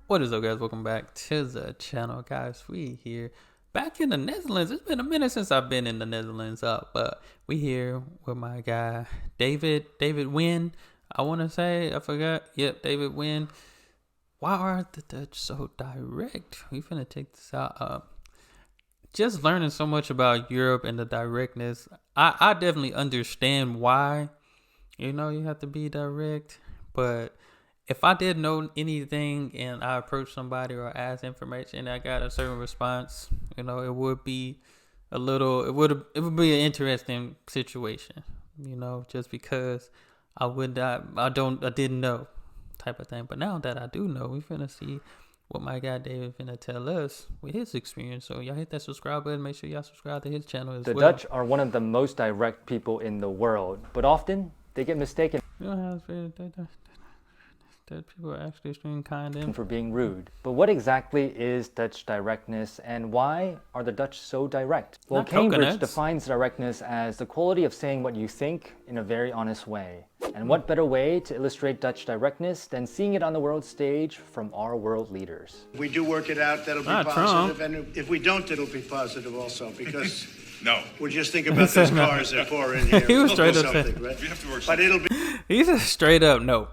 What is up, guys? Welcome back to the channel, guys. We here back in the Netherlands. It's been a minute since I've been in the Netherlands, but we here with my guy David Wynn. I want to say, I forgot. Yep, David Wynn. Why are the Dutch so direct? We finna take this out. Just learning so much about Europe and the directness. I definitely understand why, you have to be direct, but if I didn't know anything and I approached somebody or asked information and I got a certain response, it would be it would be an interesting situation, just because I didn't know type of thing. But now that I do know, we finna see what my guy David finna tell us with his experience. So y'all hit that subscribe button. Make sure y'all subscribe to his channel as well. The Dutch are one of the most direct people in the world, but often they get mistaken that people are actually extremely kind and for being rude. But what exactly is Dutch directness, and why are the Dutch so direct? Well, Cambridge defines directness as the quality of saying what you think in a very honest way. And what better way to illustrate Dutch directness than seeing it on the world stage from our world leaders? If we do work it out, that'll be positive, and if we don't, it'll be positive also, because no, we'll just think about those cars that pour in here. He was straight up something, right? We have to work But it'll be. He's a straight up no.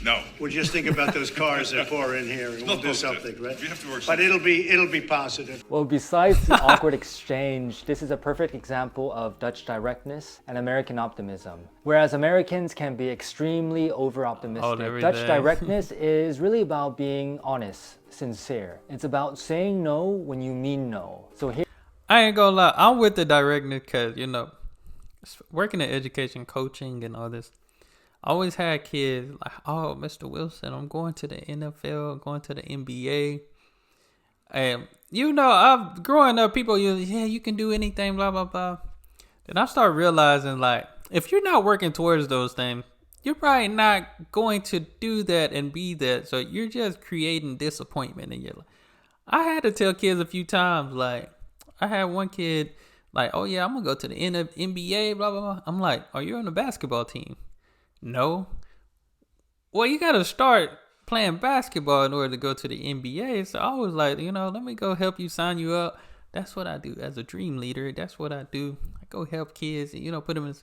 No. We'll just think about those cars that pour in here, and we'll do something, right? We have to work But it'll be positive. Well, besides the awkward exchange, this is a perfect example of Dutch directness and American optimism. Whereas Americans can be extremely over-optimistic, Dutch directness is really about being honest, sincere. It's about saying no when you mean no. So here, I ain't gonna lie, I'm with the directness because, working in education, coaching, and all this, I always had kids like, oh, Mr. Wilson, I'm going to the NFL, going to the NBA. And, I've growing up, people, you can do anything, blah, blah, blah. Then I start realizing, like, if you're not working towards those things, you're probably not going to do that and be that. So you're just creating disappointment in your life. I had to tell kids a few times, like, I had one kid, like, oh, yeah, I'm going to go to the NBA, blah, blah, blah. I'm like, are you on the basketball team? No. Well, you got to start playing basketball in order to go to the NBA. So I was like, let me go help you, sign you up. That's what I do as a dream leader. That's what I do. I go help kids, put them in.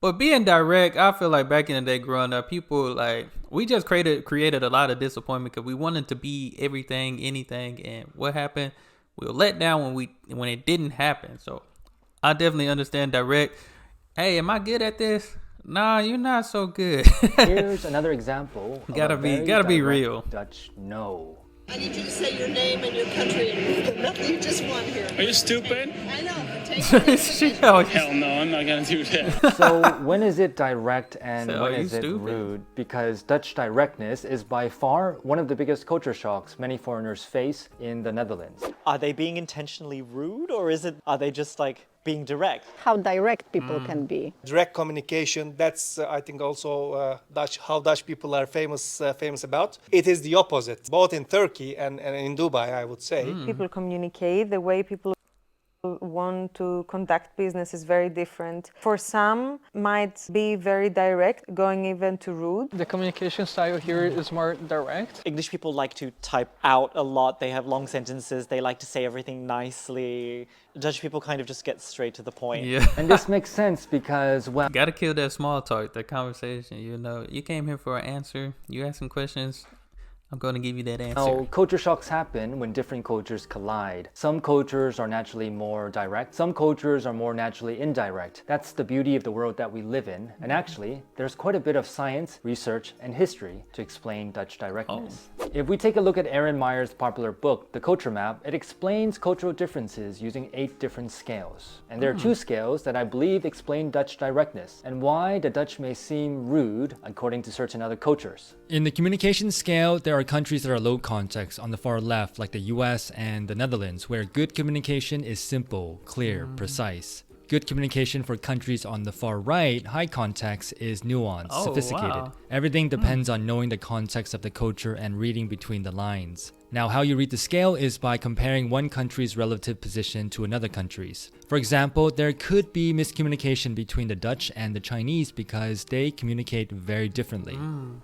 But being direct, I feel like back in the day growing up, people we just created a lot of disappointment because we wanted to be everything, anything. And what happened? We were let down when it didn't happen. So I definitely understand direct. Hey, am I good at this? Nah, you're not so good. here's another example. Gotta be real. Dutch no. I need you to say your name and your country and nothing you just want here. Are you stupid? I know. Take Hell no, I'm not gonna do that. So when is it direct and So when is it rude? Because Dutch directness is by far one of the biggest culture shocks many foreigners face in the Netherlands. Are they being intentionally rude, or are they just being direct? How direct people can be. Direct communication, that's I think also how Dutch people are famous about. It is the opposite, both in Turkey and in Dubai, I would say. People communicate, the way people want to conduct business is very different. For some, might be very direct, going even to rude. The communication style here is more direct. English people like to type out a lot. They have long sentences. They like to say everything nicely. Dutch people kind of just get straight to the point. Yeah. And this makes sense because, well, Gotta kill that small talk, that conversation. You came here for an answer. You ask some questions. I'm going to give you that answer. now, culture shocks happen when different cultures collide. Some cultures are naturally more direct. Some cultures are more naturally indirect. That's the beauty of the world that we live in. And actually, there's quite a bit of science, research, and history to explain Dutch directness. If we take a look at Erin Meyer's popular book, The Culture Map, it explains cultural differences using 8 different scales. And there are 2 scales that I believe explain Dutch directness and why the Dutch may seem rude according to certain other cultures. In the communication scale, there are countries that are low context on the far left, like the US and the Netherlands, where good communication is simple, clear, precise. Good communication for countries on the far right, high context, is nuanced, sophisticated. Wow. Everything depends on knowing the context of the culture and reading between the lines. Now, how you read the scale is by comparing one country's relative position to another country's. For example, there could be miscommunication between the Dutch and the Chinese because they communicate very differently.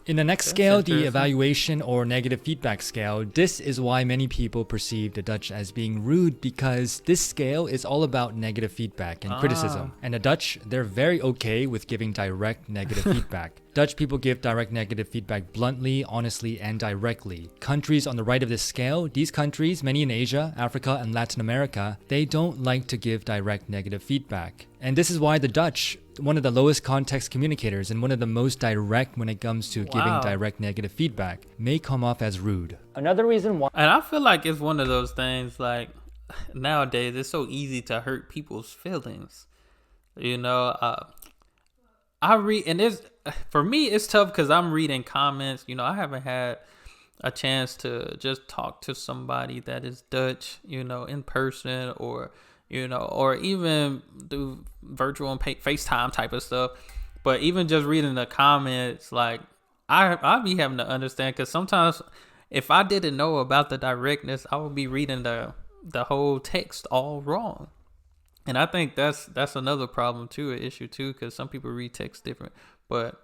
In the next scale, the evaluation or negative feedback scale, this is why many people perceive the Dutch as being rude, because this scale is all about negative feedback and criticism. And the Dutch, they're very okay with giving direct negative feedback. Dutch people give direct negative feedback bluntly, honestly, and directly. Countries on the right of this scale, these countries, many in Asia, Africa, and Latin America, they don't like to give direct negative feedback. And this is why the Dutch, one of the lowest context communicators and one of the most direct when it comes to giving direct negative feedback, may come off as rude. Another reason why... And I feel like it's one of those things, like, nowadays, it's so easy to hurt people's feelings. You know, I read, and it's, for me, it's tough because I'm reading comments. You know, I haven't had a chance to just talk to somebody that is Dutch, you know, in person, or, you know, or even do virtual and FaceTime type of stuff. But even just reading the comments, like, I be having to understand, because sometimes if I didn't know about the directness, I would be reading the whole text all wrong. And I think that's another problem too, an issue too, because some people read text different. But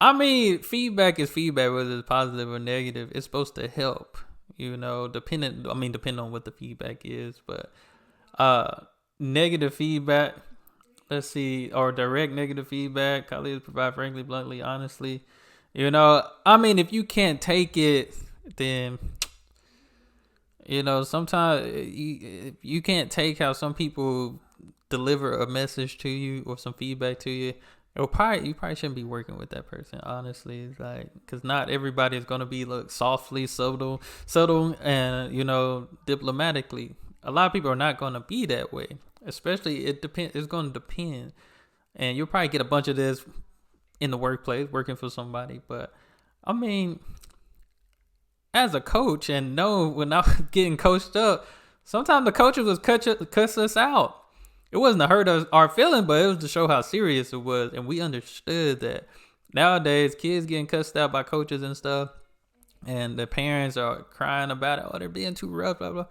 I mean, feedback is feedback, whether it's positive or negative. It's supposed to help, you know, depending on what the feedback is. But negative feedback, let's see, or direct negative feedback, colleagues provide frankly, bluntly, honestly. You know, I mean, if you can't take it, then, you know, sometimes you can't take how some people deliver a message to you or some feedback to you. You probably shouldn't be working with that person, honestly. It's like, because not everybody is going to be softly, subtle, and, you know, diplomatically. A lot of people are not going to be that way. Especially, it's going to depend. And you'll probably get a bunch of this in the workplace, working for somebody. But, I mean, as a coach, and when I was getting coached up, sometimes the coaches would cuss us out. It wasn't to hurt our feeling, but it was to show how serious it was. And we understood that nowadays kids getting cussed out by coaches and stuff, and the parents are crying about it. Oh, they're being too rough, blah, blah.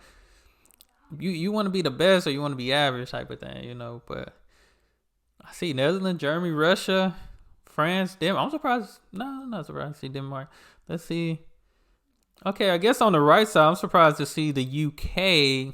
You want to be the best, or you want to be average type of thing, you know. But I see Netherlands, Germany, Russia, France, Denmark. I'm surprised. No, I'm not surprised to see Denmark. Let's see. Okay, I guess on the right side, I'm surprised to see the UK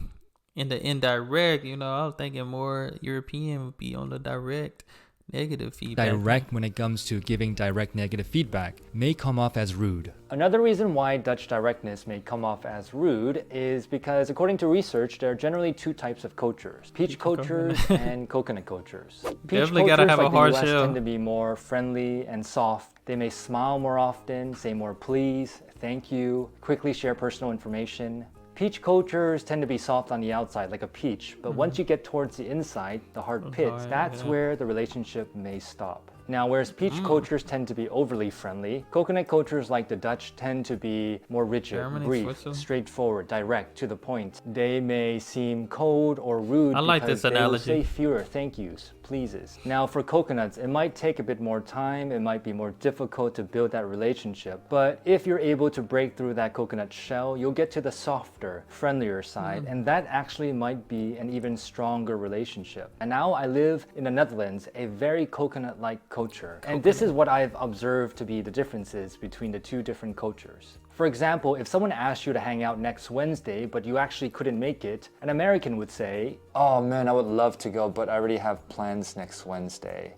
in the indirect. You know, I was thinking more European would be on the direct negative feedback. Direct, when it comes to giving direct negative feedback, may come off as rude. Another reason why Dutch directness may come off as rude is because, according to research, there are generally two types of coachers: peach coachers and coconut coachers. Peach Definitely gotta have like a hard the US shell. tend to be more friendly and soft. They may smile more often, say more please, thank you, quickly share personal information. Peach coachers tend to be soft on the outside, like a peach, but once you get towards the inside, the hard pits, that's where the relationship may stop. Now, whereas peach coachers tend to be overly friendly, coconut coachers like the Dutch tend to be more rigid, brief, straightforward, direct, to the point. They may seem cold or rude because they will say fewer thank yous, pleases. Now, for coconuts, it might take a bit more time, it might be more difficult to build that relationship, but if you're able to break through that coconut shell, you'll get to the softer, friendlier side, and that actually might be an even stronger relationship. And now I live in the Netherlands, a very coconut-like culture. And this is what I've observed to be the differences between the two different cultures. For example, if someone asked you to hang out next Wednesday, but you actually couldn't make it, an American would say, "Oh man, I would love to go, but I already have plans next Wednesday.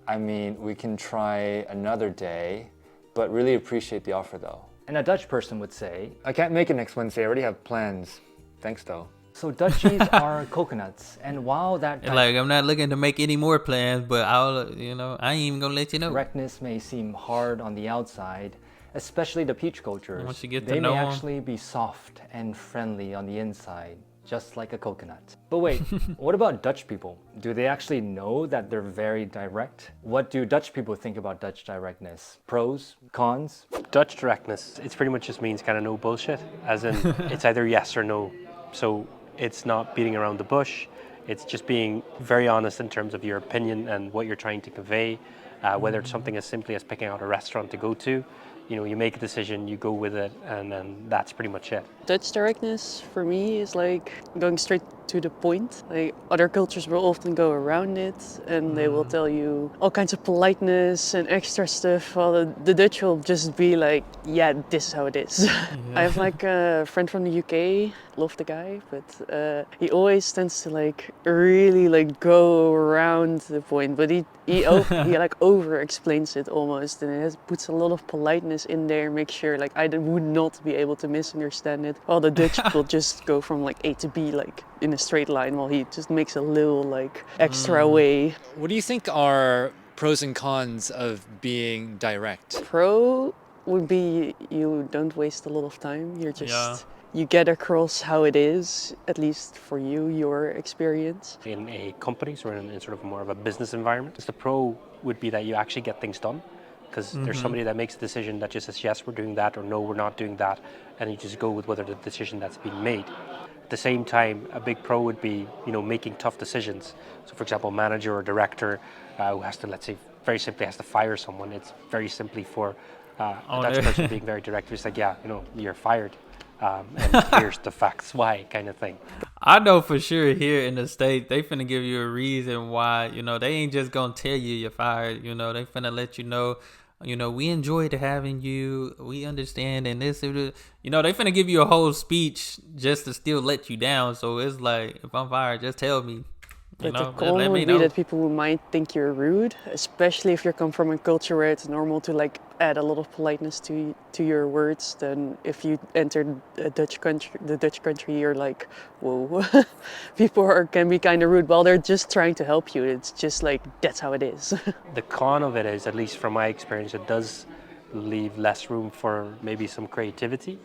I mean, we can try another day, but really appreciate the offer though." And a Dutch person would say, "I can't make it next Wednesday, I already have plans. Thanks though." So Dutchies are coconuts, and while that like, I'm not looking to make any more plans, but I ain't even gonna let you know. Directness may seem hard on the outside, especially the peach cultures. Once you get they to know may them, actually be soft and friendly on the inside, just like a coconut. But wait, what about Dutch people? Do they actually know that they're very direct? What do Dutch people think about Dutch directness? Pros, cons? Dutch directness, it pretty much just means kind of no bullshit, as in it's either yes or no. So it's not beating around the bush. It's just being very honest in terms of your opinion and what you're trying to convey, whether it's something as simply as picking out a restaurant to go to you make a decision, you go with it, and then that's pretty much it. Dutch directness for me is like going straight to the point. Like other cultures will often go around it and they will tell you all kinds of politeness and extra stuff, while the Dutch will just be like, yeah, this is how it is. I have like a friend from the UK, love the guy, but he always tends to like really like go around the point, but he like over explains it almost, and it puts a lot of politeness in there, make sure like I would not be able to misunderstand it, while the Dutch will just go from like A to B like in a straight line, while he just makes a little like extra way. What do you think are pros and cons of being direct? Pro would be you don't waste a lot of time. You're just you get across how it is, at least for you, your experience. In a company, so in sort of more of a business environment, the pro would be that you actually get things done, because there's somebody that makes a decision that just says, yes, we're doing that, or no, we're not doing that, and you just go with whether the decision that's been made. At the same time, a big pro would be, making tough decisions. So for example, a manager or director who has to, let's say, very simply has to fire someone. It's very simply for a Dutch person being very direct. It's like, yeah, you're fired. And here's the facts why, kind of thing. I know for sure here in the States, they finna give you a reason why, they ain't just gonna tell you you're fired, they finna let you know, we enjoyed having you, we understand, and this, they finna give you a whole speech just to still let you down. So it's like, if I'm fired, just tell me. But the con would be that people might think you're rude, especially if you come from a culture where it's normal to like add a lot of politeness to your words. Then if you enter the Dutch country, you're like, whoa, people can be kind of rude while they're just trying to help you. It's just like, that's how it is. The con of it is, at least from my experience, it does leave less room for maybe some creativity.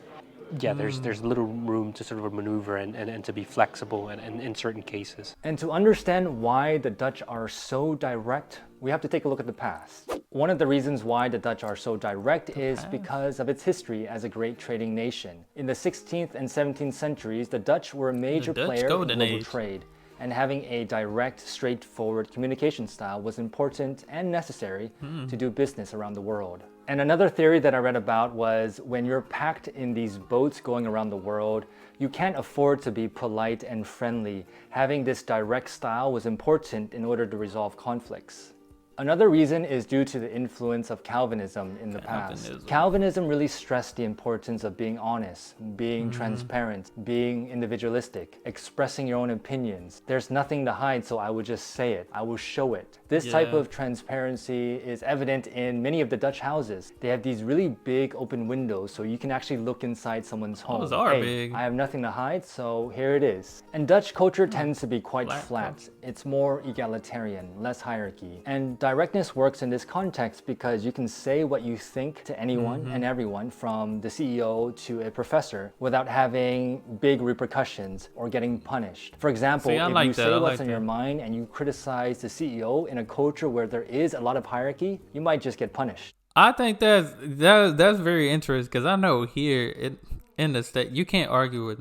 Yeah, there's little room to sort of maneuver and to be flexible in certain cases. And to understand why the Dutch are so direct, we have to take a look at the past. One of the reasons why the Dutch are so direct is because of its history as a great trading nation. In the 16th and 17th centuries, the Dutch were a major player in global trade, and having a direct, straightforward communication style was important and necessary to do business around the world. And another theory that I read about was when you're packed in these boats going around the world, you can't afford to be polite and friendly. Having this direct style was important in order to resolve conflicts. Another reason is due to the influence of Calvinism in the past. Calvinism really stressed the importance of being honest, being transparent, being individualistic, expressing your own opinions. There's nothing to hide, so I will just say it. I will show it. This type of transparency is evident in many of the Dutch houses. They have these really big open windows, so you can actually look inside someone's home. Those are big. I have nothing to hide, so here it is. And Dutch culture tends to be quite flat. It's more egalitarian, less hierarchy. And directness works in this context because you can say what you think to anyone and everyone, from the CEO to a professor, without having big repercussions or getting punished. For example, if you say what's on your mind and you criticize the CEO in a culture where there is a lot of hierarchy, you might just get punished. I think that's very interesting, because I know here in the state, you can't argue with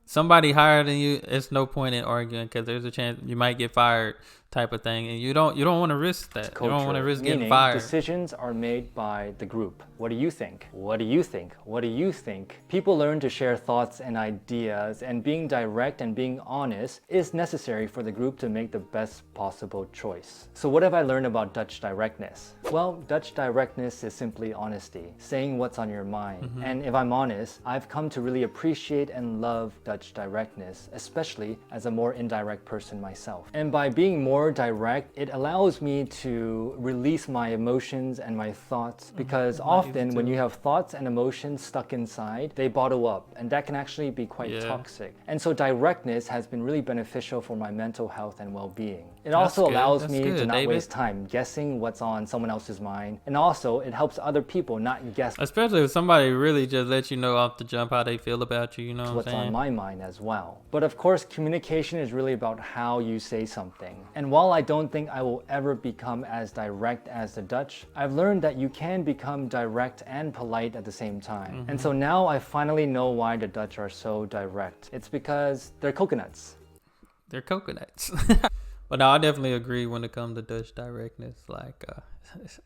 somebody higher than you. It's no point in arguing, because there's a chance you might get fired, type of thing, and you don't want to risk that. You don't want to risk getting fired. Decisions are made by the group. What do you think? What do you think? What do you think? People learn to share thoughts and ideas, and being direct and being honest is necessary for the group to make the best possible choice. So what have I learned about Dutch directness? Well, Dutch directness is simply honesty, saying what's on your mind. And if I'm honest, I've come to really appreciate and love Dutch directness, especially as a more indirect person myself. And by being more direct, it allows me to release my emotions and my thoughts, because often when you have thoughts and emotions stuck inside, they bottle up, and that can actually be quite toxic. And so directness has been really beneficial for my mental health and well-being. It also allows me to not waste time guessing what's on someone else's mind, and also it helps other people not guess, especially if somebody really just lets you know off the jump how they feel about you, what's on my mind as well. But of course, communication is really about how you say something. And while I don't think I will ever become as direct as the Dutch, I've learned that you can become direct and polite at the same time. And so now I finally know why the Dutch are so direct. It's because they're coconuts. They're coconuts. But no, I definitely agree when it comes to Dutch directness. Like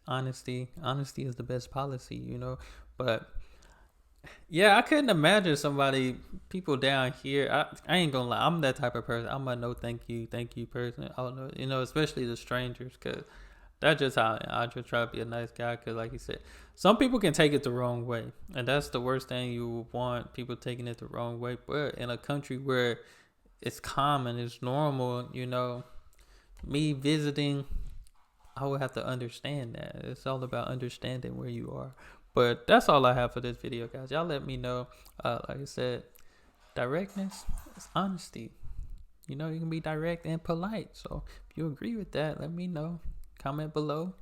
honesty is the best policy, you know. But yeah, I couldn't imagine people down here. I ain't gonna lie, I'm that type of person. I'm a no thank you person. I don't know, you know, especially the strangers, cause that's just how I just try to be a nice guy. Cause like you said, some people can take it the wrong way, and that's the worst thing you want, people taking it the wrong way. But in a country where it's common, it's normal, you know, me visiting, I would have to understand that. It's all about understanding where you are. But that's all I have for this video, guys. Y'all let me know. Like I said, directness is honesty. You know, you can be direct and polite. So if you agree with that, let me know. Comment below.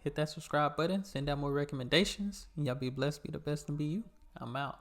Hit that subscribe button. Send out more recommendations. And y'all be blessed, be the best, and be you. I'm out.